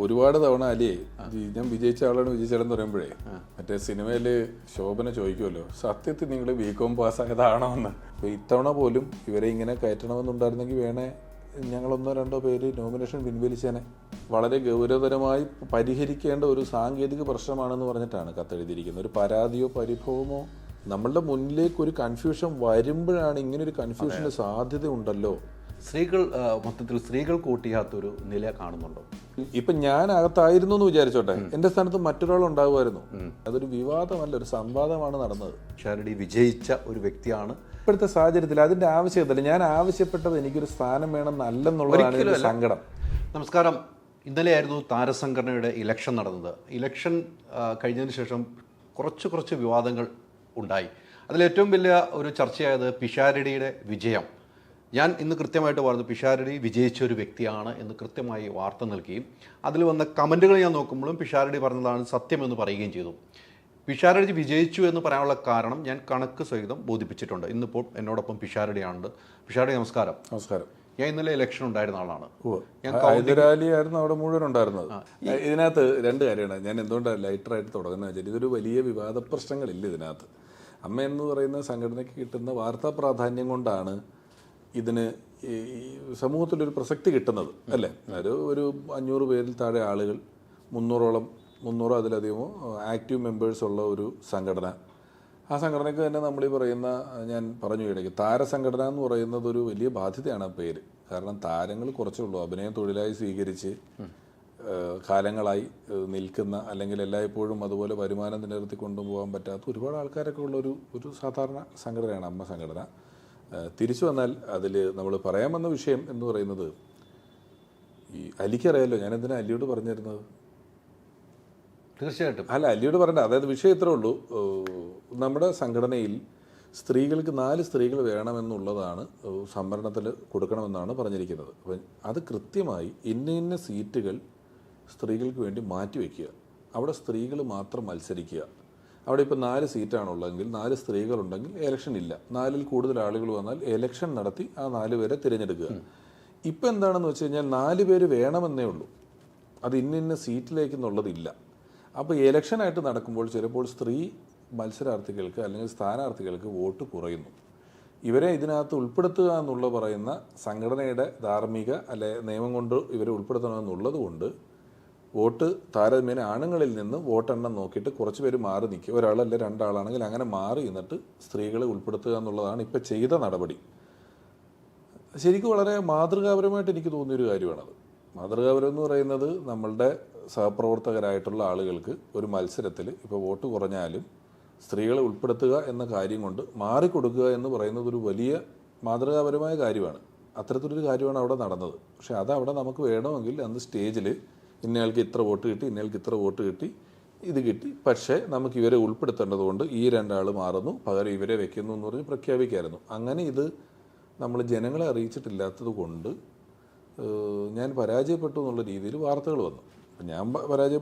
ഒരുപാട് തവണ അലിയെ ഞാൻ വിജയിച്ച ആളാണ് വിജയിച്ചതെന്ന് പറയുമ്പോഴേ മറ്റേ സിനിമയില് ശോഭന ചോദിക്കുമല്ലോ, സത്യത്തിൽ നിങ്ങൾ ബികോം പാസ്സായതാണോ എന്ന്. അപ്പൊ ഇത്തവണ പോലും ഇവരെ ഇങ്ങനെ കയറ്റണമെന്നുണ്ടായിരുന്നെങ്കിൽ വേണേ ഞങ്ങളൊന്നോ രണ്ടോ പേര് നോമിനേഷൻ പിൻവലിച്ചേനെ. വളരെ ഗൗരവതരമായി പരിഹരിക്കേണ്ട ഒരു സാങ്കേതിക പ്രശ്നമാണെന്ന് പറഞ്ഞിട്ടാണ് കത്തെഴുതിയിരിക്കുന്നത്. ഒരു പരാതിയോ പരിഭവമോ നമ്മളുടെ മുന്നിലേക്ക് ഒരു കൺഫ്യൂഷൻ വരുമ്പോഴാണ് ഇങ്ങനൊരു കൺഫ്യൂഷന് സാധ്യത ഉണ്ടല്ലോ. സ്ത്രീകൾ മൊത്തത്തിൽ സ്ത്രീകൾ കൂട്ടിയാത്തൊരു നില കാണുന്നുണ്ടോ? ഇപ്പൊ ഞാൻ അകത്തായിരുന്നു എന്ന് വിചാരിച്ചോട്ടെ, എന്റെ സ്ഥാനത്ത് മറ്റൊരാൾ ഉണ്ടാകുമായിരുന്നു. അതൊരു വിവാദമല്ല, ഒരു സംവാദമാണ് നടന്നത്. ഷാരടി വിജയിച്ച ഒരു വ്യക്തിയാണ്. ഇപ്പോഴത്തെ സാഹചര്യത്തിൽ അതിന്റെ ആവശ്യമില്ല. ഞാൻ ആവശ്യപ്പെട്ടത് എനിക്കൊരു സ്ഥാനം വേണം നല്ലെന്നുള്ളതാണ് സങ്കടം. നമസ്കാരം. ഇന്നലെയായിരുന്നു താരസംഘടനയുടെ ഇലക്ഷൻ നടന്നത്. ഇലക്ഷൻ കഴിഞ്ഞതിന് ശേഷം കുറച്ച് വിവാദങ്ങൾ ഉണ്ടായി. അതിലേറ്റവും വലിയ ഒരു ചർച്ചയായത് പിഷാരടിയുടെ വിജയം. ഞാൻ ഇന്ന് കൃത്യമായിട്ട് പറഞ്ഞു, പിഷാരടി വിജയിച്ച ഒരു വ്യക്തിയാണ് എന്ന് കൃത്യമായി വാർത്ത നൽകുകയും അതിൽ വന്ന കമൻറ്റുകൾ ഞാൻ നോക്കുമ്പോഴും പിഷാരടി പറഞ്ഞതാണ് സത്യമെന്ന് പറയുകയും ചെയ്തു. പിഷാരടി വിജയിച്ചു എന്ന് പറയാനുള്ള കാരണം ഞാൻ കണക്ക് സഹിതം ബോധിപ്പിച്ചിട്ടുണ്ട്. ഇന്നിപ്പോൾ എന്നോടൊപ്പം പിഷാരടിയാണുണ്ട്. പിഷാരടി നമസ്കാരം. നമസ്കാരം. ഞാൻ ഇന്നലെ ഇലക്ഷൻ ഉണ്ടായിരുന്ന ആളാണ്. ഹൈദരാലിയായിരുന്നു അവിടെ മുഴുവൻ ഉണ്ടായിരുന്നത്. ഇതിനകത്ത് രണ്ട് കാര്യമാണ് ഞാൻ എന്തുകൊണ്ടാണ് ലൈറ്ററായിട്ട് തുടങ്ങുന്നത് വെച്ചാൽ, ഇതൊരു വലിയ വിവാദ പ്രശ്നങ്ങളില്ല ഇതിനകത്ത്. അമ്മ എന്ന് പറയുന്ന സംഘടനയ്ക്ക് കിട്ടുന്ന വാർത്താ പ്രാധാന്യം കൊണ്ടാണ് ഇതിന് ഈ സമൂഹത്തിലൊരു പ്രസക്തി കിട്ടുന്നത് അല്ലേ. ഒരു 500 പേരിൽ താഴെ ആളുകൾ, 300 അതിലധികമോ ആക്റ്റീവ് മെമ്പേഴ്സ് ഉള്ള ഒരു സംഘടന. ആ സംഘടനയ്ക്ക് തന്നെ നമ്മൾ ഈ പറയുന്ന, ഞാൻ പറഞ്ഞു ഇടയ്ക്ക്, താരസംഘടന എന്ന് പറയുന്നത് ഒരു വലിയ ബാധ്യതയാണ് ആ പേര്. കാരണം താരങ്ങൾ കുറച്ചേ ഉള്ളൂ. അഭിനയം തൊഴിലായി സ്വീകരിച്ച് കാലങ്ങളായി നിൽക്കുന്ന, അല്ലെങ്കിൽ എല്ലായ്പ്പോഴും അതുപോലെ വരുമാനം നിലനിർത്തി കൊണ്ടുപോകാൻ പറ്റാത്ത ഒരുപാട് ആൾക്കാരൊക്കെ ഉള്ള ഒരു സാധാരണ സംഘടനയാണ് അമ്മ സംഘടന. തിരിച്ചു വന്നാൽ അതിൽ നമ്മൾ പറയാൻ വന്ന വിഷയം എന്ന് പറയുന്നത്, ഈ അലിക്കറിയാലോ ഞാൻ എന്തിനാ അലിയോട് പറഞ്ഞിരുന്നത്. തീർച്ചയായിട്ടും അല്ല, അലിയോട് പറയണ്ട. അതായത് വിഷയം ഇത്രേ ഉള്ളൂ. നമ്മുടെ സംഘടനയിൽ സ്ത്രീകൾക്ക് 4 സ്ത്രീകൾ വേണമെന്നുള്ളതാണ് സംവരണത്തിൽ കൊടുക്കണമെന്നാണ് പറഞ്ഞിരിക്കുന്നത്. അപ്പം അത് കൃത്യമായി ഇന്ന സീറ്റുകൾ സ്ത്രീകൾക്ക് വേണ്ടി മാറ്റിവെക്കുക, അവിടെ സ്ത്രീകൾ മാത്രം മത്സരിക്കുക. അവിടെ ഇപ്പോൾ 4 സീറ്റാണുള്ളതെങ്കിൽ 4 സ്ത്രീകളുണ്ടെങ്കിൽ എലക്ഷൻ ഇല്ല. 4-ൽ കൂടുതൽ ആളുകൾ വന്നാൽ എലക്ഷൻ നടത്തി ആ 4 പേരെ തിരഞ്ഞെടുക്കുക. ഇപ്പം എന്താണെന്ന് വെച്ച് കഴിഞ്ഞാൽ 4 പേര് വേണമെന്നേ ഉള്ളൂ, അത് ഇന്ന സീറ്റിലേക്ക് എന്നുള്ളതില്ല. അപ്പോൾ എലക്ഷനായിട്ട് നടക്കുമ്പോൾ ചിലപ്പോൾ സ്ത്രീ മത്സരാർത്ഥികൾക്ക് അല്ലെങ്കിൽ സ്ഥാനാർത്ഥികൾക്ക് വോട്ട് കുറയുന്നു. ഇവരെ ഇതിനകത്ത് ഉൾപ്പെടുത്തുക എന്നുള്ള പറയുന്ന സംഘടനയുടെ ധാർമ്മിക അല്ലെ നിയമം കൊണ്ട് ഇവരെ ഉൾപ്പെടുത്തണമെന്നുള്ളത് കൊണ്ട് വോട്ട് താരതമ്യേന ആണുങ്ങളിൽ നിന്ന് വോട്ടെണ്ണം നോക്കിയിട്ട് കുറച്ച് പേര് മാറി നിൽക്കുക. ഒരാളല്ല 2 ആളാണെങ്കിൽ അങ്ങനെ മാറി നിന്നിട്ട് സ്ത്രീകളെ ഉൾപ്പെടുത്തുക എന്നുള്ളതാണ് ഇപ്പം ചെയ്ത നടപടി. ശരിക്കും വളരെ മാതൃകാപരമായിട്ട് എനിക്ക് തോന്നിയൊരു കാര്യമാണത്. മാതൃകാപരം എന്ന് പറയുന്നത്, നമ്മളുടെ സഹപ്രവർത്തകരായിട്ടുള്ള ആളുകൾക്ക് ഒരു മത്സരത്തിൽ ഇപ്പോൾ വോട്ട് കുറഞ്ഞാലും സ്ത്രീകളെ ഉൾപ്പെടുത്തുക എന്ന കാര്യം കൊണ്ട് മാറിക്കൊടുക്കുക എന്ന് പറയുന്നത് ഒരു വലിയ മാതൃകാപരമായ കാര്യമാണ്. അത്തരത്തിലൊരു കാര്യമാണ് അവിടെ നടന്നത്. പക്ഷെ അത് അവിടെ നമുക്ക് വേണമെങ്കിൽ അന്ന് സ്റ്റേജിൽ ഇന്നയാൾക്ക് ഇത്ര വോട്ട് കിട്ടി, ഇന്നയാൾക്ക് ഇത്ര വോട്ട് കിട്ടി, ഇത് കിട്ടി, പക്ഷേ നമുക്ക് ഇവരെ ഉൾപ്പെടുത്തേണ്ടതുകൊണ്ട് ഈ 2 ആൾ മാറുന്നു, പകരം ഇവരെ വെക്കുന്നു എന്ന് പറഞ്ഞ് പ്രഖ്യാപിക്കായിരുന്നു. അങ്ങനെ ഇത് നമ്മൾ ജനങ്ങളെ അറിയിച്ചിട്ടില്ലാത്തത് കൊണ്ട് ഞാൻ പരാജയപ്പെട്ടു എന്നുള്ള രീതിയിൽ വാർത്തകൾ വന്നു.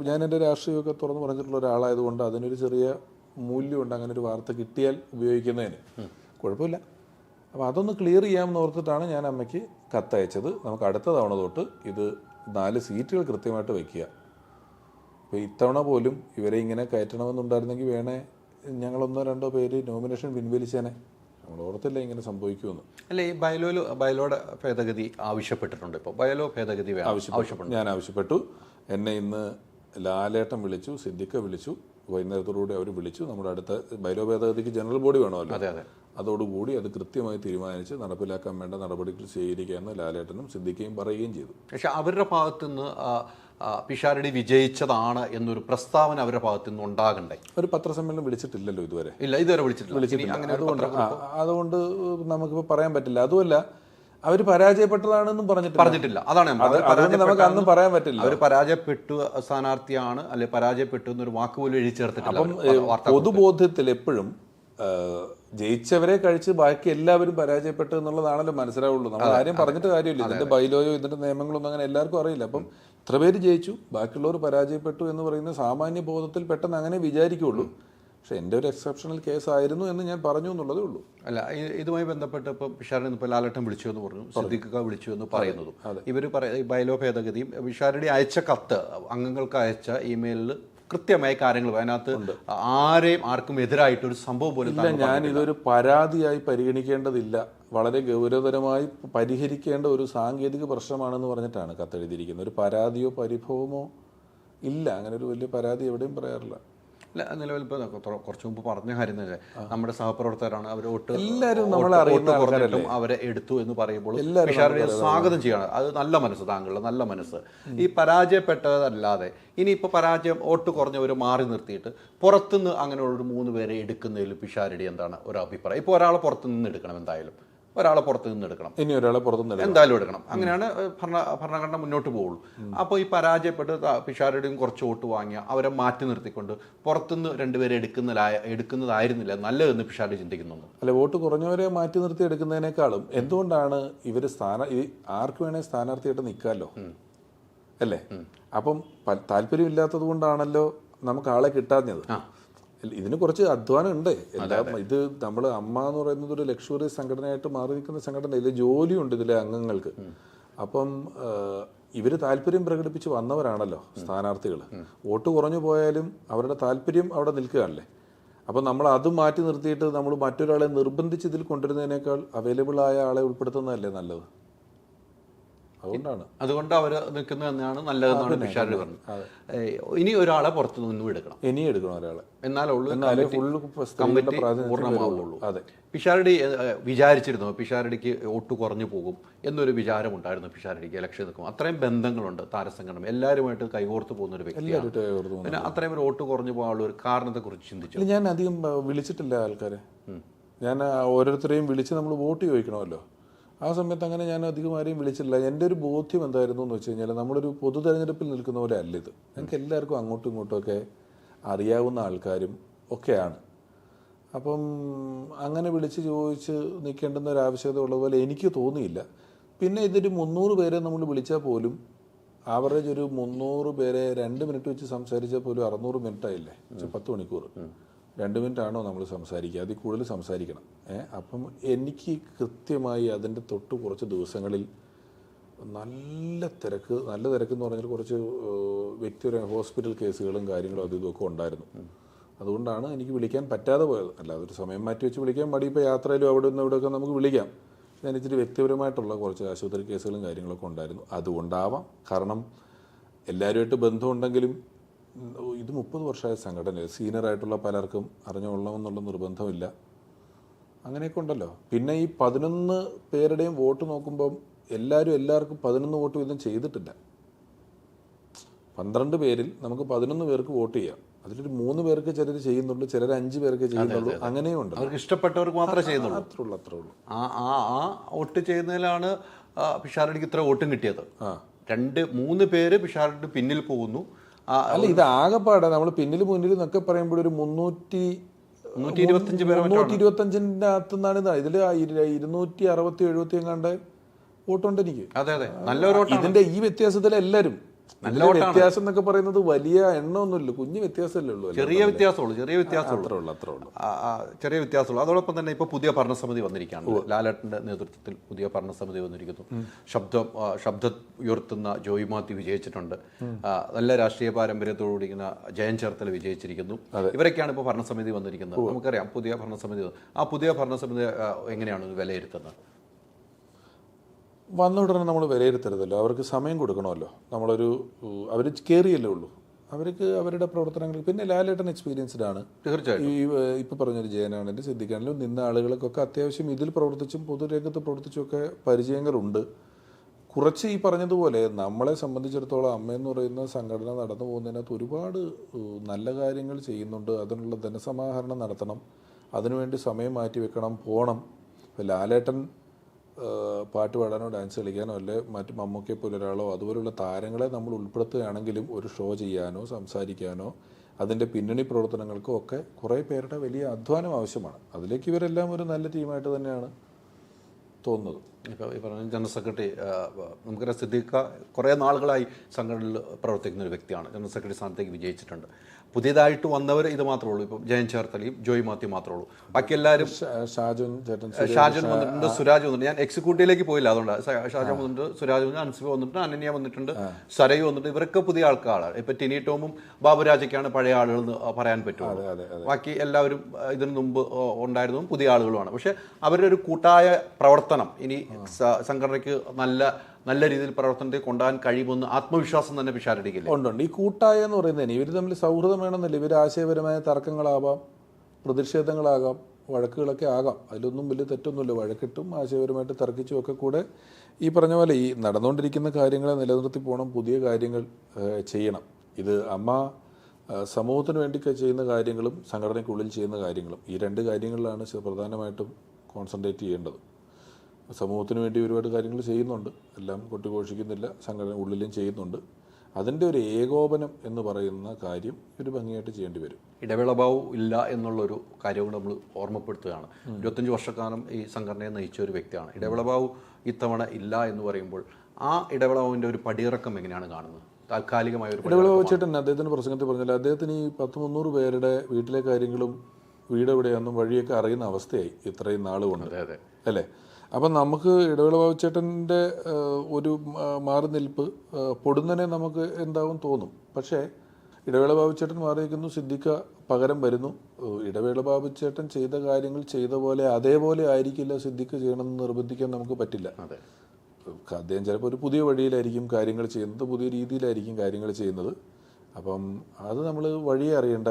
ഞാൻ എൻ്റെ രാഷ്ട്രീയമൊക്കെ തുറന്ന് പറഞ്ഞിട്ടുള്ള ഒരാളായതുകൊണ്ട് അതിനൊരു ചെറിയ മൂല്യമുണ്ട്. അങ്ങനെ ഒരു വാർത്ത കിട്ടിയാൽ ഉപയോഗിക്കുന്നതിന് കുഴപ്പമില്ല. അപ്പോൾ അതൊന്ന് ക്ലിയർ ചെയ്യാമെന്ന് ഓർത്തിട്ടാണ് ഞാൻ അമ്മയ്ക്ക് കത്തയച്ചത്. നമുക്ക് അടുത്ത തവണ തൊട്ട് ഇത് 4 സീറ്റുകൾ കൃത്യമായിട്ട് വയ്ക്കുക. ഇപ്പോൾ ഇത്തവണ പോലും ഇവരെ ഇങ്ങനെ കയറ്റണമെന്നുണ്ടായിരുന്നെങ്കിൽ വേണേ ഞങ്ങളൊന്നോ രണ്ടോ പേര് നോമിനേഷൻ പിൻവലിച്ചേനെ. നമ്മൾ ഓർത്തില്ല ഇങ്ങനെ സംഭവിക്കുമെന്ന്. അല്ല, ഈ ബയലോയുടെ ഭേദഗതി ആവശ്യപ്പെട്ടിട്ടുണ്ട്. ഇപ്പോൾ ബയലോ ഭേദഗതി ആവശ്യപ്പെട്ടു. ഞാൻ ആവശ്യപ്പെട്ടു. എന്നെ ഇന്ന് ലാലേട്ടൻ വിളിച്ചു, സിദ്ദിഖ വിളിച്ചു, വൈകുന്നേരത്തോടുകൂടി അവർ വിളിച്ചു. നമ്മുടെ അടുത്ത ബയലോ ഭേദഗതിക്ക് ജനറൽ ബോഡി വേണമല്ലോ. അതെ. അതോടുകൂടി അത് കൃത്യമായി തീരുമാനിച്ച് നടപ്പിലാക്കാൻ വേണ്ട നടപടികൾ സ്വീകരിക്കാമെന്ന് ലാലേട്ടനും സിദ്ദിഖയും പറയുകയും ചെയ്തു. പക്ഷെ അവരുടെ ഭാഗത്തുനിന്ന് പിഷാരടി വിജയിച്ചതാണ് എന്നൊരു പ്രസ്താവന അവരുടെ ഭാഗത്തുനിന്ന് ഉണ്ടാകണ്ടേ? ഒരു പത്രസമ്മേളനം വിളിച്ചിട്ടില്ലല്ലോ ഇതുവരെ. ഇതുവരെ വിളിച്ചിട്ടില്ല. അതുകൊണ്ട് നമുക്കിപ്പോൾ പറയാൻ പറ്റില്ല. അതുമല്ല, അവർ പരാജയപ്പെട്ടതാണെന്നും പറഞ്ഞിട്ടില്ല. അതാണ് നമുക്ക് അന്നും പറയാൻ പറ്റില്ല. അവർ പരാജയപ്പെട്ടു സ്ഥാനാർത്ഥിയാണ്, അല്ലെ പരാജയപ്പെട്ടു എന്നൊരു വാക്ക് പോലും എഴുതി ചേർത്തിട്ടില്ല. അപ്പം പൊതുബോധ്യത്തിൽ എപ്പോഴും ജയിച്ചവരെ കഴിച്ച് ബാക്കി എല്ലാവരും പരാജയപ്പെട്ടു എന്നുള്ളതാണല്ലോ മനസ്സിലാവുള്ളൂ. നമ്മൾ ആരും പറഞ്ഞിട്ട് കാര്യമില്ല. ഇതിന്റെ ബൈലോയോ ഇതിന്റെ നിയമങ്ങളൊന്നും അങ്ങനെ എല്ലാവർക്കും അറിയില്ല. അപ്പം ഇത്ര പേര് ജയിച്ചു, ബാക്കിയുള്ളവർ പരാജയപ്പെട്ടു എന്ന് പറയുന്ന സാമാന്യ ബോധത്തിൽ പെട്ടെന്ന് അങ്ങനെ വിചാരിക്കുള്ളൂ. പക്ഷെ എൻ്റെ ഒരു എക്സെപ്ഷണൽ കേസ് ആയിരുന്നു എന്ന് ഞാൻ പറഞ്ഞു എന്നുള്ളതേ ഉള്ളൂ. അല്ല, ഇതുമായി ബന്ധപ്പെട്ട് ഇപ്പോൾ പിഷാരടി ഇപ്പോൾ ലാലേട്ടൻ വിളിച്ചു എന്ന് പറഞ്ഞു, സിദ്ദിഖ് വിളിച്ചു എന്ന് പറയുന്നതും ഇവർ ബൈലോ ഭേദഗതിയും പിഷാരടി അയച്ച കത്ത്, അംഗങ്ങൾക്ക് അയച്ച ഇമെയിലിൽ കൃത്യമായ കാര്യങ്ങൾ അതിനകത്ത് ആർക്കും എതിരായിട്ടൊരു സംഭവം പോലും ഇല്ല. ഞാൻ ഇതൊരു പരാതിയായി പരിഗണിക്കേണ്ടതില്ല, വളരെ ഗൗരവതരമായി പരിഹരിക്കേണ്ട ഒരു സാങ്കേതിക പ്രശ്നമാണെന്ന് പറഞ്ഞിട്ടാണ് കത്തെഴുതിയിരിക്കുന്നത്. ഒരു പരാതിയോ പരിഭവമോ ഇല്ല, അങ്ങനെ ഒരു വലിയ പരാതി എവിടെയും പറയാറില്ല. അല്ല, നിലവിൽ ഇപ്പോൾ കുറച്ച് മുമ്പ് പറഞ്ഞ കാര്യം തന്നെ, നമ്മുടെ സഹപ്രവർത്തകരാണ് അവർ എല്ലാവരും നമ്മളെ അറിയുന്ന കുറഞ്ഞിട്ടും അവരെ എടുത്തു എന്ന് പറയുമ്പോൾ പിഷാരടിയെ സ്വാഗതം ചെയ്യണം. അത് നല്ല മനസ്സ്, താങ്കളുടെ നല്ല മനസ്സ്. ഈ പരാജയപ്പെട്ടതല്ലാതെ ഇനിയിപ്പോൾ പരാജയം വോട്ട് കുറഞ്ഞവർ മാറി നിർത്തിയിട്ട് പുറത്തുനിന്ന് അങ്ങനെയുള്ള ഒരു 3 പേരെ എടുക്കുന്നതിൽ പിഷാരടി എന്താണ് ഒരു അഭിപ്രായം? ഇപ്പോൾ ഒരാളെ പുറത്തുനിന്ന് എടുക്കണം, എന്തായാലും ഒരാളെ പുറത്തു നിന്ന് എടുക്കണം, ഇനി ഒരാളെ പുറത്തുനിന്ന് എന്തായാലും എടുക്കണം. അങ്ങനെയാണ് ഭരണഘടന മുന്നോട്ട് പോകുള്ളൂ. അപ്പോൾ ഈ പരാജയപ്പെട്ട് പിഷാരടിയും കുറച്ച് വോട്ട് വാങ്ങിയ അവരെ മാറ്റി നിർത്തിക്കൊണ്ട് പുറത്തുനിന്ന് 2 പേരെ എടുക്കുന്നതായിരുന്നില്ല നല്ലതെന്ന് പിഷാരടി ചിന്തിക്കുന്നുണ്ട്. അല്ല, വോട്ട് കുറഞ്ഞവരെ മാറ്റി നിർത്തി എടുക്കുന്നതിനേക്കാളും എന്തുകൊണ്ടാണ് ഇവർ ആർക്ക് വേണേൽ സ്ഥാനാർത്ഥിയായിട്ട് നിൽക്കാമല്ലോ, അല്ലേ? അപ്പം താല്പര്യമില്ലാത്തത് കൊണ്ടാണല്ലോ നമുക്ക് ആളെ കിട്ടാഞ്ഞത്. ഇതിന് കുറച്ച് അധ്വാനം ഉണ്ട്. ഇത് നമ്മൾ അമ്മ എന്ന് പറയുന്നത് ഒരു ലക്ഷറി സംഘടനയായിട്ട് മാറി നിൽക്കുന്ന സംഘടന, ഇതിൽ ജോലിയുണ്ട് ഇതിലെ അംഗങ്ങൾക്ക്. അപ്പം ഇവർ താല്പര്യം പ്രകടിപ്പിച്ച് വന്നവരാണല്ലോ സ്ഥാനാർത്ഥികൾ. വോട്ട് കുറഞ്ഞു പോയാലും അവരുടെ താല്പര്യം അവിടെ നിൽക്കുകയല്ലേ. അപ്പം നമ്മൾ അത് മാറ്റി നിർത്തിയിട്ട് നമ്മൾ മറ്റൊരാളെ നിർബന്ധിച്ച് ഇതിൽ കൊണ്ടുവരുന്നതിനേക്കാൾ അവൈലബിൾ ആയ ആളെ ഉൾപ്പെടുത്തുന്നതല്ലേ നല്ലത്. അതുകൊണ്ട് അവർ നിൽക്കുന്നതെന്നാണ് നല്ലതെന്നാണ് പിഷാരടി പറഞ്ഞത്. ഇനി ഒരാളെ പുറത്തു നിന്നും എടുക്കണം, ഇനിയും എടുക്കണം ഒരാളെ, എന്നാലേ കമ്മിറ്റി പൂർണ്ണമാവുള്ളൂ. അതെ, പിഷാരടി വിചാരിച്ചിരുന്നു പിഷാരടിക്ക് വോട്ട് കുറഞ്ഞു പോകും എന്നൊരു വിചാരം ഉണ്ടായിരുന്നു പിഷാരടിക്ക് ഇലക്ഷൻ നിൽക്കും. അത്രയും ബന്ധങ്ങളുണ്ട് താരസംഘടന, എല്ലാവരുമായിട്ട് കൈകോർത്ത് പോകുന്ന ഒരു വ്യക്തിയാണ്. പിന്നെ അത്രയും ഒരു വോട്ട് കുറഞ്ഞു പോകാനുള്ള ഒരു കാരണത്തെ കുറിച്ച് ചിന്തിച്ചു. ഞാൻ അധികം വിളിച്ചിട്ടില്ല ആൾക്കാരെ. ഞാൻ ഓരോരുത്തരെയും വിളിച്ച് നമ്മൾ വോട്ട് ചോദിക്കണമല്ലോ. ആ സമയത്ത് അങ്ങനെ ഞാൻ അധികം ആരെയും വിളിച്ചില്ല. എൻ്റെ ഒരു ബോധ്യം എന്തായിരുന്നു എന്ന് വെച്ച് കഴിഞ്ഞാൽ, നമ്മളൊരു പൊതു തെരഞ്ഞെടുപ്പിൽ നിൽക്കുന്ന പോലെ അല്ല ഇത്. ഞങ്ങൾക്ക് എല്ലാവർക്കും അങ്ങോട്ടും ഇങ്ങോട്ടുമൊക്കെ അറിയാവുന്ന ആൾക്കാരും ഒക്കെയാണ്. അപ്പം അങ്ങനെ വിളിച്ച് ചോദിച്ച് നിൽക്കേണ്ടുന്ന ഒരു ആവശ്യകത ഉള്ള പോലെ എനിക്ക് തോന്നിയില്ല. പിന്നെ ഇതൊരു 300 പേരെ നമ്മൾ വിളിച്ചാൽ പോലും ആവറേജ് ഒരു 300 പേരെ 2 മിനിറ്റ് വെച്ച് സംസാരിച്ചാൽ പോലും 600 മിനിറ്റ് ആയില്ലേ, 10 മണിക്കൂർ. 2 മിനിറ്റ് ആണോ നമ്മൾ സംസാരിക്കുക? അതിൽ കൂടുതൽ സംസാരിക്കണം. അപ്പം എനിക്ക് കൃത്യമായി അതിൻ്റെ തൊട്ട് കുറച്ച് ദിവസങ്ങളിൽ നല്ല തിരക്ക് എന്ന് പറഞ്ഞാൽ കുറച്ച് വ്യക്തിപരമായ ഹോസ്പിറ്റൽ കേസുകളും കാര്യങ്ങളും അതും ഇതൊക്കെ ഉണ്ടായിരുന്നു. അതുകൊണ്ടാണ് എനിക്ക് വിളിക്കാൻ പറ്റാതെ പോയത്. അല്ലാതെ ഒരു സമയം മാറ്റി വെച്ച് വിളിക്കാൻ മടി. ഇപ്പോൾ യാത്രയിലും അവിടെ നിന്ന് ഇവിടെയൊക്കെ നമുക്ക് വിളിക്കാം. ഞാൻ ഇച്ചിരി വ്യക്തിപരമായിട്ടുള്ള കുറച്ച് ആശുപത്രി കേസുകളും കാര്യങ്ങളൊക്കെ ഉണ്ടായിരുന്നു. അതുകൊണ്ടാവാം. കാരണം എല്ലാവരുമായിട്ട് ബന്ധമുണ്ടെങ്കിലും ഇത് 30 വർഷമായ സംഘടന, സീനിയറായിട്ടുള്ള പലർക്കും അറിഞ്ഞുകൊള്ളണമെന്നുള്ള നിർബന്ധമില്ല. അങ്ങനെയൊക്കെ ഉണ്ടല്ലോ. പിന്നെ ഈ 11 പേരുടെയും വോട്ട് നോക്കുമ്പം എല്ലാവർക്കും 11 വോട്ട് വീതം ചെയ്തിട്ടില്ല. 12 പേരിൽ നമുക്ക് 11 പേർക്ക് വോട്ട് ചെയ്യാം. അതിലൊരു 3 പേർക്ക് ചിലർ ചെയ്യുന്നുള്ളൂ, ചിലർ 5 പേർക്ക് ചെയ്യുന്നുള്ളൂ. അങ്ങനെയും ഉണ്ട്. അവർക്ക് ഇഷ്ടപ്പെട്ടവർക്ക് മാത്രമേ ചെയ്യുന്നുള്ളൂ. അത്രേ ഉള്ളൂ. ആ വോട്ട് ചെയ്യുന്നതിലാണ് പിഷാരടിക്ക് ഇത്ര വോട്ടും കിട്ടിയത്. 2-3 പേര് പിഷാരടി പിന്നിൽ പോകുന്നു. അല്ല, ഇത് ആകെപ്പാടെ നമ്മൾ പിന്നിൽ എന്നൊക്കെ പറയുമ്പോൾ ഒരു 325 325ൻ്റെ അകത്തുനിന്നാണ് ഇത്. ഇതിൽ 260-270 എങ്ങാണ്ട് വോട്ടുണ്ട് എനിക്ക്. ഇതിന്റെ ഈ വ്യത്യാസത്തിൽ എല്ലാവരും നല്ല വ്യത്യാസം എന്നൊക്കെ പറയുന്നത് വലിയ എണ്ണമൊന്നുമില്ല, കുഞ്ഞു വ്യത്യാസമല്ലേ ഉള്ളൂ. ചെറിയ വ്യത്യാസമുള്ളൂ. അതോടൊപ്പം തന്നെ ഇപ്പോൾ പുതിയ ഭരണസമിതി വന്നിരിക്കുകയാണ്. ലാലേട്ടൻ്റെ നേതൃത്വത്തിൽ പുതിയ ഭരണസമിതി വന്നിരിക്കുന്നു. ശബ്ദം ഉയർത്തുന്ന ജോയി മാത്യു വിജയിച്ചിട്ടുണ്ട്. നല്ല രാഷ്ട്രീയ പാരമ്പര്യത്തോടുകൂടിക്കുന്ന ജയൻ ചേർത്തല വിജയിച്ചിരിക്കുന്നു. ഇവരൊക്കെയാണ് ഇപ്പോൾ ഭരണസമിതി വന്നിരിക്കുന്നത്. നമുക്കറിയാം പുതിയ ഭരണസമിതി. ആ പുതിയ ഭരണസമിതി എങ്ങനെയാണ് വിലയിരുത്തുന്നത്? വന്ന ഉടനെ നമ്മൾ വിലയിരുത്തരുതല്ലോ, അവർക്ക് സമയം കൊടുക്കണമല്ലോ. അവർ കയറിയല്ലേ ഉള്ളൂ. അവർക്ക് അവരുടെ പ്രവർത്തനങ്ങൾ. പിന്നെ ലാലേട്ടൻ എക്സ്പീരിയൻസ്ഡ് ആണ്. തീർച്ചയായും. ഇപ്പോൾ പറഞ്ഞൊരു ജയനാണെങ്കിലും സിദ്ദിഖാണെങ്കിലും നിന്ന ആളുകൾക്കൊക്കെ അത്യാവശ്യം ഇതിൽ പ്രവർത്തിച്ചും പൊതുരംഗത്ത് പ്രവർത്തിച്ചുമൊക്കെ പരിചയങ്ങളുണ്ട്. കുറച്ച് ഈ പറഞ്ഞതുപോലെ നമ്മളെ സംബന്ധിച്ചിടത്തോളം അമ്മയെന്ന് പറയുന്ന സംഘടന നടന്നു പോകുന്നതിനകത്ത് ഒരുപാട് നല്ല കാര്യങ്ങൾ ചെയ്യുന്നുണ്ട്. അതിനുള്ള ധനസമാഹരണം നടത്തണം, അതിനുവേണ്ടി സമയം മാറ്റി വെക്കണം, പോകണം. ഇപ്പോൾ ലാലേട്ടൻ പാട്ട് പാടാനോ ഡാൻസ് കളിക്കാനോ അല്ലെ മറ്റ് മമ്മൂക്കയെ പോലെ ഒരാളോ അതുപോലുള്ള താരങ്ങളെ നമ്മൾ ഉൾപ്പെടുത്തുകയാണെങ്കിലും ഒരു ഷോ ചെയ്യാനോ സംസാരിക്കാനോ അതിൻ്റെ പിന്നണി പ്രവർത്തനങ്ങൾക്കും ഒക്കെ കുറേ പേരുടെ വലിയ അധ്വാനം ആവശ്യമാണ്. അതിലേക്ക് ഇവരെല്ലാം ഒരു നല്ല ടീമായിട്ട് തന്നെയാണ് തോന്നുന്നത്. ഇപ്പോൾ ഈ പറഞ്ഞ ജനറൽ സെക്രട്ടറി നമുക്കറിയാം സിദ്ദീഖ കുറേ നാളുകളായി സംഘടനയിൽ പ്രവർത്തിക്കുന്ന ഒരു വ്യക്തിയാണ്. ജനറൽ സെക്രട്ടറി സ്ഥാനത്തേക്ക് വിജയിച്ചിട്ടുണ്ട്. പുതിയതായിട്ട് വന്നവർ ഇത് മാത്രമേ ഉള്ളൂ. ഇപ്പം ജയൻ ചേർത്തലയും ജോയ് മാത്യു മാത്രമേ ഉള്ളൂ. ബാക്കി എല്ലാവരും ഷാജൻ വന്നിട്ടുണ്ട്, സുരാജ് വന്നിട്ടുണ്ട്. ഞാൻ എക്സിക്യൂട്ടീവിലേക്ക് പോയില്ല, അതുകൊണ്ട് ഷാജൻ വന്നിട്ടുണ്ട്, സുരാജ് വന്നിട്ടുണ്ട്, അൻസിബ വന്നിട്ടുണ്ട്, അനന്യ വന്നിട്ടുണ്ട്, സരയു വന്നിട്ടുണ്ട്. ഇവരൊക്കെ പുതിയ ആൾക്കാരാണ്. ഇപ്പം ടിനി ടോമും ബാബുരാജയ്ക്കാണ് പഴയ ആളുകൾ എന്ന് പറയാൻ പറ്റുള്ളൂ. ബാക്കി എല്ലാവരും ഇതിനു മുമ്പ് ഉണ്ടായിരുന്നതും പുതിയ ആളുകളുമാണ്. പക്ഷെ അവരുടെ ഒരു കൂട്ടായ പ്രവർത്തനം ഇനി സംഘടനയ്ക്ക് നല്ല രീതിയിൽ പ്രവർത്തനത്തെ കൊണ്ടുപോകാൻ കഴിയുമെന്ന് ആത്മവിശ്വാസം തന്നെ പിഷാരടിക്കില്ല. ഉണ്ട്. ഈ കൂട്ടായ എന്ന് പറയുന്നതിന് ഇവർ തമ്മിൽ സൗഹൃദം വേണമെന്നില്ല. ഇവർ ആശയപരമായ തർക്കങ്ങളാവാം, പ്രതിഷേധങ്ങളാകാം, വഴക്കുകളൊക്കെ ആകാം. അതിലൊന്നും വലിയ തെറ്റൊന്നുമില്ല. വഴക്കിട്ടും ആശയപരമായിട്ട് തർക്കിച്ചും ഒക്കെ കൂടെ ഈ പറഞ്ഞ പോലെ ഈ നടന്നുകൊണ്ടിരിക്കുന്ന കാര്യങ്ങളെ നിലനിർത്തി പോകണം, പുതിയ കാര്യങ്ങൾ ചെയ്യണം. ഇത് അമ്മ സമൂഹത്തിന് വേണ്ടി ചെയ്യുന്ന കാര്യങ്ങളും സംഘടനയ്ക്കുള്ളിൽ ചെയ്യുന്ന കാര്യങ്ങളും, ഈ രണ്ട് കാര്യങ്ങളിലാണ് പ്രധാനമായിട്ടും കോൺസെൻട്രേറ്റ് ചെയ്യേണ്ടത്. സമൂഹത്തിന് വേണ്ടി ഒരുപാട് കാര്യങ്ങൾ ചെയ്യുന്നുണ്ട്, എല്ലാം കൊട്ടിഘോഷിക്കുന്നില്ല, സംഘടന ഉള്ളിലും ചെയ്യുന്നുണ്ട്. അതിൻ്റെ ഒരു ഏകോപനം എന്ന് പറയുന്ന കാര്യം ഒരു ഭംഗിയായിട്ട് ചെയ്യേണ്ടി വരും. ഇടവേളഭാവം ഇല്ല എന്നുള്ളൊരു കാര്യം നമ്മൾ ഓർമ്മപ്പെടുത്തുകയാണ്. 25 വർഷക്കാലം ഈ സംഘടനയെ നയിച്ച ഒരു വ്യക്തിയാണ്. ഇടവേളഭാവം ഇത്തവണ ഇല്ല എന്ന് പറയുമ്പോൾ ആ ഇടവേളഭാവിൻ്റെ ഒരു പടിയിറക്കം എങ്ങനെയാണ് കാണുന്നത്? താൽക്കാലികമായ ഒരു ഇടവേളഭാവ ചേട്ടൻ അദ്ദേഹത്തിൻ്റെ പ്രസംഗത്തിൽ പറഞ്ഞാൽ അദ്ദേഹത്തിന് ഈ 100-300 പേരുടെ വീട്ടിലെ കാര്യങ്ങളും വീട് എവിടെയാണെന്നും വഴിയൊക്കെ അറിയുന്ന അവസ്ഥയായി ഇത്രയും നാളുകൊണ്ട്, അല്ലേ? അപ്പം നമുക്ക് ഇടവേളഭാവ ചേട്ടൻ്റെ ഒരു മാറി നിൽപ്പ് പൊടുന്നനെ നമുക്ക് എന്താവും തോന്നും. പക്ഷേ ഇടവേളഭാവ ചേട്ടൻ മാറി നിൽക്കുന്നു, സിദ്ദിഖ പകരം വരുന്നു. ഇടവേളഭാവ ചേട്ടൻ ചെയ്ത കാര്യങ്ങൾ ചെയ്ത പോലെ അതേപോലെ ആയിരിക്കില്ല സിദ്ദിഖ ചെയ്യണമെന്ന് നിർബന്ധിക്കാൻ നമുക്ക് പറ്റില്ല. അദ്ദേഹം ചിലപ്പോൾ ഒരു പുതിയ വഴിയിലായിരിക്കും കാര്യങ്ങൾ ചെയ്യുന്നത്, പുതിയ രീതിയിലായിരിക്കും കാര്യങ്ങൾ ചെയ്യുന്നത്. അപ്പം അത് നമ്മൾ വഴിയെ അറിയേണ്ട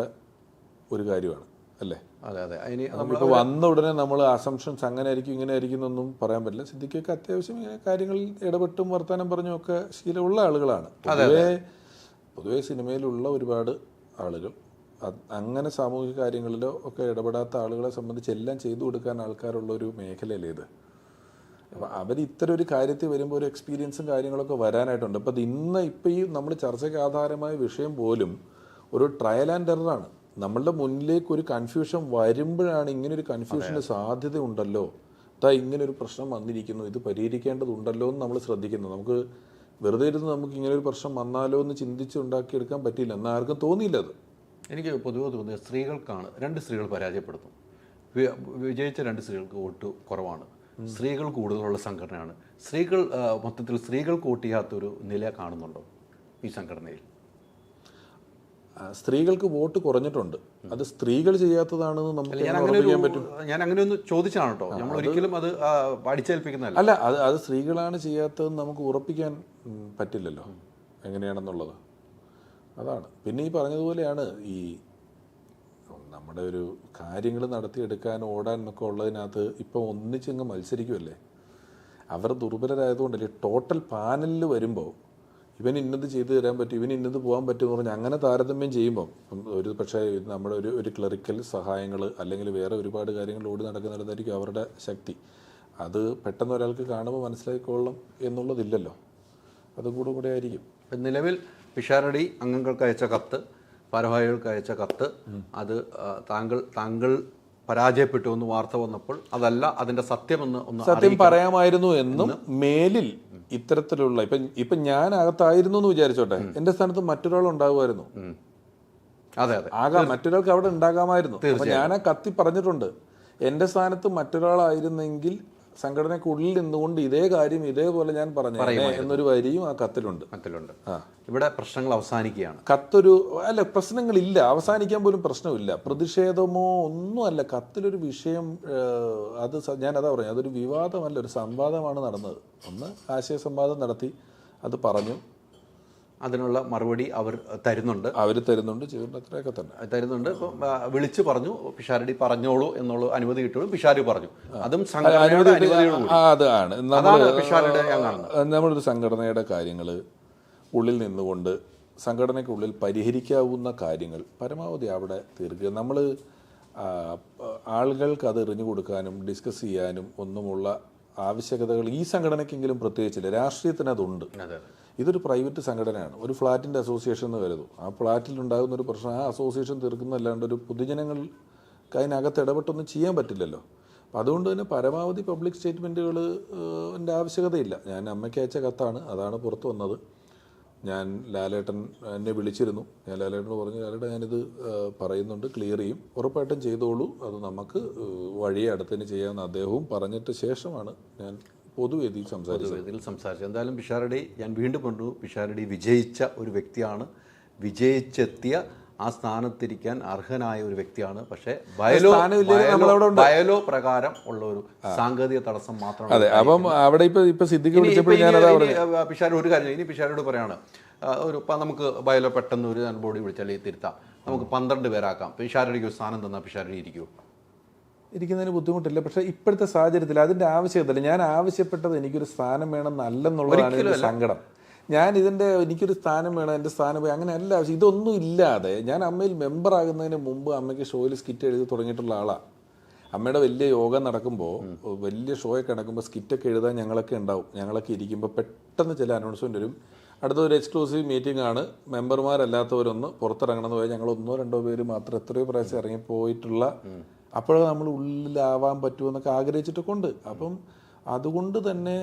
ഒരു കാര്യമാണ്, അല്ലേ? അതെ. നമ്മളിപ്പോൾ വന്ന ഉടനെ നമ്മൾ അസംഷൻസ് അങ്ങനെ ആയിരിക്കും ഇങ്ങനെ ആയിരിക്കും എന്നൊന്നും പറയാൻ പറ്റില്ല. സിദ്ദിഖൊക്കെ അത്യാവശ്യം ഇങ്ങനെ കാര്യങ്ങളിൽ ഇടപെട്ടും വർത്തമാനം പറഞ്ഞും ഒക്കെ ശീലമുള്ള ആളുകളാണ്. പൊതുവേ സിനിമയിലുള്ള ഒരുപാട് ആളുകൾ അങ്ങനെ സാമൂഹിക കാര്യങ്ങളിലോ ഒക്കെ ഇടപെടാത്ത ആളുകളെ സംബന്ധിച്ച് എല്ലാം ചെയ്തു കൊടുക്കാൻ ആൾക്കാരുള്ള ഒരു മേഖലയല്ലേ ഇത്. അപ്പം അവർ ഇത്തരം ഒരു കാര്യത്തിൽ വരുമ്പോൾ ഒരു എക്സ്പീരിയൻസും കാര്യങ്ങളൊക്കെ വരാനായിട്ടുണ്ട്. അപ്പം ഇപ്പം ഈ നമ്മൾ ചർച്ചയ്ക്ക് ആധാരമായ വിഷയം പോലും ഒരു ട്രയൽ ആൻഡ് എററാണ്. നമ്മളുടെ മുന്നിലേക്ക് ഒരു കൺഫ്യൂഷൻ വരുമ്പോഴാണ് ഇങ്ങനൊരു കൺഫ്യൂഷന് സാധ്യത ഉണ്ടല്ലോ, ഇങ്ങനൊരു പ്രശ്നം വന്നിരിക്കുന്നു, ഇത് പരിഹരിക്കേണ്ടതുണ്ടല്ലോ എന്ന് നമ്മൾ ശ്രദ്ധിക്കുന്നു. നമുക്ക് വെറുതെ ഇരുന്ന് നമുക്ക് ഇങ്ങനൊരു പ്രശ്നം വന്നാലോ എന്ന് ചിന്തിച്ചുണ്ടാക്കിയെടുക്കാൻ പറ്റില്ല, എന്നാൽ ആർക്കും തോന്നിയില്ല. അത് എനിക്ക് പൊതുവെ തോന്നിയത് സ്ത്രീകൾക്കാണ്. 2 സ്ത്രീകൾ പരാജയപ്പെടുന്നു. വിജയിച്ച 2 സ്ത്രീകൾക്ക് വോട്ട് കുറവാണ്. സ്ത്രീകൾ കൂടുതലുള്ള സംഘടനയാണ്. മൊത്തത്തിൽ സ്ത്രീകൾക്ക് വോട്ട് ചെയ്യാത്തൊരു നില കാണുന്നുണ്ടോ ഈ സംഘടനയിൽ? സ്ത്രീകൾക്ക് വോട്ട് കുറഞ്ഞിട്ടുണ്ട്. അത് സ്ത്രീകൾ ചെയ്യാത്തതാണെന്ന് നമുക്ക് പറയാൻ പറ്റും. ഞാൻ അങ്ങനെ ഒന്ന് ചോദിച്ചാണ് കേട്ടോ, നമ്മൾ ഒരിക്കലും അത് അടിച്ചേൽപ്പിക്കുന്നതല്ല. അല്ല, അത് സ്ത്രീകളാണ് ചെയ്യാത്തതെന്ന് നമുക്ക് ഉറപ്പിക്കാൻ പറ്റില്ലല്ലോ എങ്ങനെയാണെന്നുള്ളത്. അതാണ്. പിന്നെ ഈ പറഞ്ഞതുപോലെയാണ് ഈ നമ്മുടെ ഒരു കാര്യങ്ങൾ നടത്തിയെടുക്കാൻ ഓടാൻ എന്നൊക്കെ ഉള്ളതിനകത്ത് ഇപ്പം ഒന്നിച്ചങ്ങ് മത്സരിക്കുമല്ലേ. അവർ ദുർബലരായതുകൊണ്ടല്ലേ ടോട്ടൽ പാനലിൽ വരുമ്പോൾ ഇവൻ ഇന്നത് ചെയ്തു തരാൻ പറ്റും, ഇവൻ ഇന്നത് പോകാൻ പറ്റുമെന്ന് പറഞ്ഞാൽ അങ്ങനെ താരതമ്യം ചെയ്യുമ്പം ഒരു പക്ഷേ നമ്മുടെ ഒരു ക്ലറിക്കൽ സഹായങ്ങൾ അല്ലെങ്കിൽ വേറെ ഒരുപാട് കാര്യങ്ങൾ ഓടി നടക്കുന്നിടത്തായിരിക്കും അവരുടെ ശക്തി. അത് പെട്ടെന്ന് ഒരാൾക്ക് കാണുമ്പോൾ മനസ്സിലാക്കിക്കൊള്ളും എന്നുള്ളതില്ലല്ലോ, അതും കൂടെ ആയിരിക്കും. നിലവിൽ പിഷാരടി അംഗങ്ങൾക്ക് അയച്ച കത്ത്, ഭാരവാഹികൾക്ക് അയച്ച കത്ത്, അത് താങ്കൾ പരാജയപ്പെട്ടു എന്ന് വാർത്ത വന്നപ്പോൾ അതല്ല അതിന്റെ സത്യം പറയാമായിരുന്നു എന്നും മേലിൽ ഇത്തരത്തിലുള്ള ഇപ്പം ഞാൻ അകത്തായിരുന്നു എന്ന് വിചാരിച്ചോട്ടെ, എന്റെ സ്ഥാനത്ത് മറ്റൊരാൾ ഉണ്ടാകുമായിരുന്നു. ആകാം, മറ്റൊരാൾക്ക് അവിടെ ഉണ്ടാകാമായിരുന്നു. ഞാൻ ആ കത്തി പറഞ്ഞിട്ടുണ്ട്, എന്റെ സ്ഥാനത്ത് മറ്റൊരാളായിരുന്നെങ്കിൽ സംഘടനയ്ക്കുള്ളിൽ നിന്നുകൊണ്ട് ഇതേ കാര്യം ഇതേപോലെ ഞാൻ പറഞ്ഞു എന്നൊരു വരിയും ആ കത്തിലുണ്ട്. ഇവിടെ പ്രശ്നങ്ങൾ അവസാനിക്കുകയാണ്. അല്ല, പ്രശ്നങ്ങളില്ല, അവസാനിക്കാൻ പോലും പ്രശ്നമില്ല, പ്രതിഷേധമോ ഒന്നുമല്ല. കത്തിലൊരു വിഷയം, അത് ഞാനതാ പറഞ്ഞു, അതൊരു വിവാദമല്ല, ഒരു സംവാദമാണ് നടന്നത്. ഒന്ന് ആശയ സംവാദം നടത്തി, അത് പറഞ്ഞു, അതിനുള്ള മറുപടി അവർ തരുന്നുണ്ട്, ചെയ്തിട്ടുണ്ട്, അത്രയൊക്കെ തന്നെ തരുന്നുണ്ട്. ഇപ്പം വിളിച്ചു പറഞ്ഞു, പിഷാരടി പറഞ്ഞോളൂ എന്നുള്ള അനുമതി കിട്ടുള്ളൂ, പിഷാരടി പറഞ്ഞു, അതും അതാണ് നമ്മളൊരു സംഘടനയുടെ കാര്യങ്ങൾ ഉള്ളിൽ നിന്നുകൊണ്ട് സംഘടനയ്ക്കുള്ളിൽ പരിഹരിക്കാവുന്ന കാര്യങ്ങൾ പരമാവധി അവിടെ തീർക്കുക. നമ്മൾ ആളുകൾക്ക് അത് എറിഞ്ഞു കൊടുക്കാനും ഡിസ്കസ് ചെയ്യാനും ഒന്നുമുള്ള ആവശ്യകതകൾ ഈ സംഘടനയ്ക്കെങ്കിലും പ്രത്യേകിച്ചില്ല. രാഷ്ട്രീയത്തിന് അതുണ്ട്. ഇതൊരു പ്രൈവറ്റ് സംഘടനയാണ്, ഒരു ഫ്ലാറ്റിൻ്റെ അസോസിയേഷൻ എന്ന് കരുതും. ആ ഫ്ലാറ്റിൽ ഉണ്ടാകുന്ന ഒരു പ്രശ്നം ആ അസോസിയേഷൻ തീർക്കുന്നതല്ലാണ്ട് ഒരു പൊതുജനങ്ങൾക്ക് അതിനകത്ത് ഇടപെട്ടൊന്നും ചെയ്യാൻ പറ്റില്ലല്ലോ. അപ്പം അതുകൊണ്ട് തന്നെ പരമാവധി പബ്ലിക് സ്റ്റേറ്റ്മെൻറ്റുകൾ എൻ്റെ ആവശ്യകതയില്ല. ഞാൻ അമ്മയ്ക്ക് അയച്ച കത്താണ്, അതാണ് പുറത്തു വന്നത്. ഞാൻ ലാലേട്ടൻ എന്നെ വിളിച്ചിരുന്നു. ഞാൻ ലാലേട്ടനോട് പറഞ്ഞു, ലാലേട്ടൻ ഞാനിത് പറയുന്നുണ്ട്, ക്ലിയർ ചെയ്യും, ഉറപ്പായിട്ടും ചെയ്തോളൂ, അത് നമുക്ക് വഴിയെ അടുത്തതിന് ചെയ്യാമെന്ന് അദ്ദേഹവും പറഞ്ഞിട്ട് ശേഷമാണ് ഞാൻ പൊതുവേദിയിൽ സംസാരിച്ചത്. എന്തായാലും പിഷാരടി, ഞാൻ വീണ്ടും പറഞ്ഞു, പിഷാരടി വിജയിച്ച ഒരു വ്യക്തിയാണ്, വിജയിച്ചെത്തിയ ആ സ്ഥാനത്തിരിക്കാൻ അർഹനായ ഒരു വ്യക്തിയാണ്. പക്ഷേ ബയലോ പ്രകാരം ഉള്ള ഒരു സാങ്കേതിക തടസ്സം മാത്രമാണ്. അതെ, അപ്പം അവിടെ ഇപ്പൊ സിദ്ദിഖ് വിളിച്ചപ്പോൾ പിഷാരോട് ഒരു കാര്യം, ഇനി പിഷാരോട് പറയാണ്, നമുക്ക് ബയലോ പെട്ടെന്ന് ഒരു ബോഡി വിളിച്ചാൽ തിരുത്താം, നമുക്ക് 12 പേരാക്കാം, പിഷാരടിക്ക് ഒരു സ്ഥാനം തന്നാൽ പിഷാരടി ഇരിക്കുമോ? ഇരിക്കുന്നതിന് ബുദ്ധിമുട്ടില്ല. പക്ഷേ ഇപ്പോഴത്തെ സാഹചര്യത്തിൽ അതിൻ്റെ ആവശ്യകതയില്ല. ഞാൻ ആവശ്യപ്പെട്ടത് എനിക്കൊരു സ്ഥാനം വേണമെന്നല്ലെന്നുള്ളതാണ് എൻ്റെ സങ്കടം. എനിക്കൊരു സ്ഥാനം വേണം, എൻ്റെ സ്ഥാനം പോയി, അങ്ങനെ അല്ല ആവശ്യം. ഇതൊന്നും ഇല്ലാതെ ഞാൻ അമ്മയിൽ മെമ്പറാകുന്നതിന് മുമ്പ് അമ്മയ്ക്ക് ഷോയിൽ സ്കിറ്റ് എഴുതി തുടങ്ങിയിട്ടുള്ള ആളാണ്. അമ്മയുടെ വലിയ യോഗം നടക്കുമ്പോൾ, വലിയ ഷോയൊക്കെ നടക്കുമ്പോൾ സ്കിറ്റൊക്കെ എഴുതാൻ ഞങ്ങളൊക്കെ ഉണ്ടാവും. ഞങ്ങളൊക്കെ ഇരിക്കുമ്പോൾ പെട്ടെന്ന് ചില അനൗൺസ്മെൻ്റ് വരും, അടുത്തൊരു എക്സ്ക്ലൂസീവ് മീറ്റിംഗ് ആണ്, മെമ്പർമാരല്ലാത്തവരൊന്ന് പുറത്തിറങ്ങണമെന്ന് പോയാൽ ഞങ്ങൾ 1-2 പേര് മാത്രം എത്രയോ പ്രാവശ്യം ഇറങ്ങിപ്പോയിട്ടുള്ള, അപ്പോഴേ നമ്മൾ ഉള്ളിലാവാൻ പറ്റുമെന്നൊക്കെ ആഗ്രഹിച്ചിട്ടൊക്കെ ഉണ്ട്. അപ്പം അതുകൊണ്ട് തന്നെ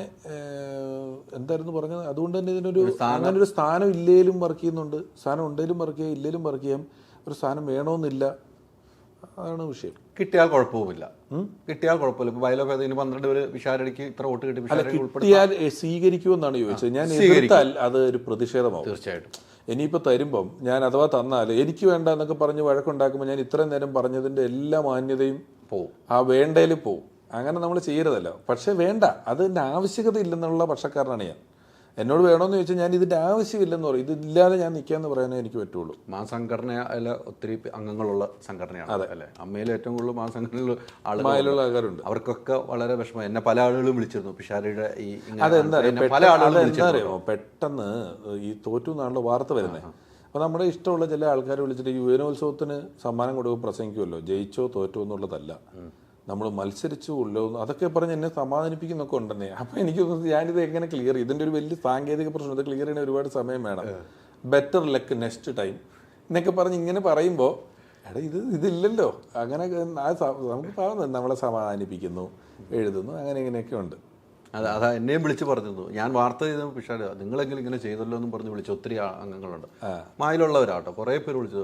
എന്തായിരുന്നു പറഞ്ഞത്, അതുകൊണ്ട് തന്നെ അങ്ങനെ ഒരു സ്ഥാനം ഇല്ലേലും വർക്ക് ചെയ്യുന്നുണ്ട്, സ്ഥാനം ഉണ്ടെങ്കിലും വർക്ക് ചെയ്യാം, ഇല്ലേലും വർക്ക് ചെയ്യാം, ഒരു സ്ഥാനം വേണമെന്നില്ല, അതാണ് വിഷയം. കിട്ടിയാൽ കുഴപ്പമില്ല, കിട്ടിയാൽ കുഴപ്പമില്ല. ഇപ്പോൾ ബയലോഭേദത്തിന് 12 പേര് പിഷാരടിക്ക് ഇത്ര വോട്ട് കിട്ടി, കിട്ടിയാൽ സ്വീകരിക്കുമെന്നാണ് ചോദിച്ചത്. ഞാൻ എതിർത്താൽ അത് ഒരു പ്രതിഷേധമാവും. തീർച്ചയായിട്ടും. ഇനിയിപ്പോൾ തരുമ്പം ഞാൻ അഥവാ തന്നാൽ എനിക്ക് വേണ്ട എന്നൊക്കെ പറഞ്ഞ് വഴക്കുണ്ടാക്കുമ്പോൾ ഞാൻ ഇത്രയും നേരം പറഞ്ഞതിൻ്റെ എല്ലാ മാന്യതയും പോവും, ആ വേണ്ടയിൽ പോവും. അങ്ങനെ നമ്മൾ ചെയ്യരുതല്ലോ. പക്ഷേ വേണ്ട, അതിൻ്റെ ആവശ്യകത ഇല്ലെന്നുള്ള പക്ഷക്കാരനാണ് ഞാൻ. എന്നോട് വേണമെന്ന് ചോദിച്ചാൽ ഞാൻ ഇതിൻ്റെ ആവശ്യമില്ലെന്ന് പറയും, ഇതില്ലാതെ ഞാൻ നിൽക്കാമെന്ന് പറയാനേ എനിക്ക് പറ്റുള്ളൂ. സംഘടനയിൽ ഒത്തിരി അംഗങ്ങളുള്ള സംഘടനയാണ്. അതെ അല്ലേ? അമ്മയിൽ ഏറ്റവും കൂടുതൽ സംഘടനയിൽ ആൾക്കാരുണ്ട്. അവർക്കൊക്കെ വളരെ വിഷമം. എന്നെ പല ആളുകളും വിളിച്ചിരുന്നു പിഷാരടിയുടെ ഈ അതെന്താ അറിയാമോ, പെട്ടെന്ന് ഈ തോറ്റു എന്നാണല്ലോ വാർത്ത വരുന്നത്. അപ്പോൾ നമ്മുടെ ഇഷ്ടമുള്ള ചില ആൾക്കാർ വിളിച്ചിട്ട് യുവജനോത്സവത്തിന് സമ്മാനം കൊടുക്കുക പ്രസംഗിക്കുമല്ലോ, ജയിച്ചോ തോറ്റോ എന്നുള്ളതല്ല, നമ്മൾ മത്സരിച്ചു ഉള്ളോ, അതൊക്കെ പറഞ്ഞ് എന്നെ സമാധാനിപ്പിക്കുന്നൊക്കെ ഉണ്ടെന്നേ. അപ്പം എനിക്ക് ഞാനിത് എങ്ങനെ ക്ലിയർ ചെയ്യും? ഇതിൻ്റെ ഒരു വലിയ സാങ്കേതിക പ്രശ്നം, ഇത് ക്ലിയർ ചെയ്യാൻ ഒരുപാട് സമയം വേണം. ബെറ്റർ ലക്ക് നെക്സ്റ്റ് ടൈം എന്നൊക്കെ പറഞ്ഞ് ഇങ്ങനെ പറയുമ്പോൾ, എടാ ഇതില്ലല്ലോ, അങ്ങനെ നമുക്ക് പറയുന്നത് നമ്മളെ സമാധാനിപ്പിക്കുന്നു, എഴുതുന്നു, അങ്ങനെ ഇങ്ങനെയൊക്കെ ഉണ്ട്. അതാ എന്നെയും വിളിച്ച് പറഞ്ഞിരുന്നു. ഞാൻ വാർത്ത ചെയ്ത പിഷാര് നിങ്ങളെങ്കിലും ഇങ്ങനെ ചെയ്തല്ലോ എന്നും പറഞ്ഞ് വിളിച്ച ഒത്തിരി അംഗങ്ങളുണ്ട്, മായിലുള്ളവരാട്ടോ, കുറേ പേര് വിളിച്ചു.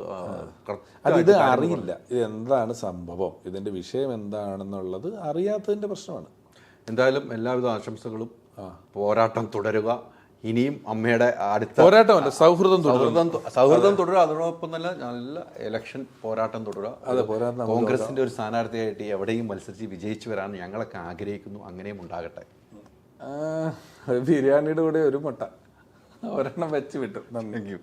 ഇത് അറിയില്ല, ഇത് എന്താണ് സംഭവം, ഇതിൻ്റെ വിഷയം എന്താണെന്നുള്ളത് അറിയാത്തതിൻ്റെ പ്രശ്നമാണ്. എന്തായാലും എല്ലാവിധ ആശംസകളും. പോരാട്ടം തുടരുക. ഇനിയും അമ്മയുടെ അടുത്ത പോരാട്ടമല്ല, സൗഹൃദം തുടരുക. അതോടൊപ്പം തന്നെ നല്ല ഇലക്ഷൻ പോരാട്ടം തുടരുക. കോൺഗ്രസിന്റെ ഒരു സ്ഥാനാർത്ഥിയായിട്ട് എവിടെയും മത്സരിച്ച് വിജയിച്ചു വരാൻ ഞങ്ങളൊക്കെ ആഗ്രഹിക്കുന്നു. അങ്ങനെയും ഉണ്ടാകട്ടെ. ബിരിയാണിയുടെ കൂടെ ഒരു മുട്ട ഒരെണ്ണം വെച്ച് വിട്ടു. Thank you.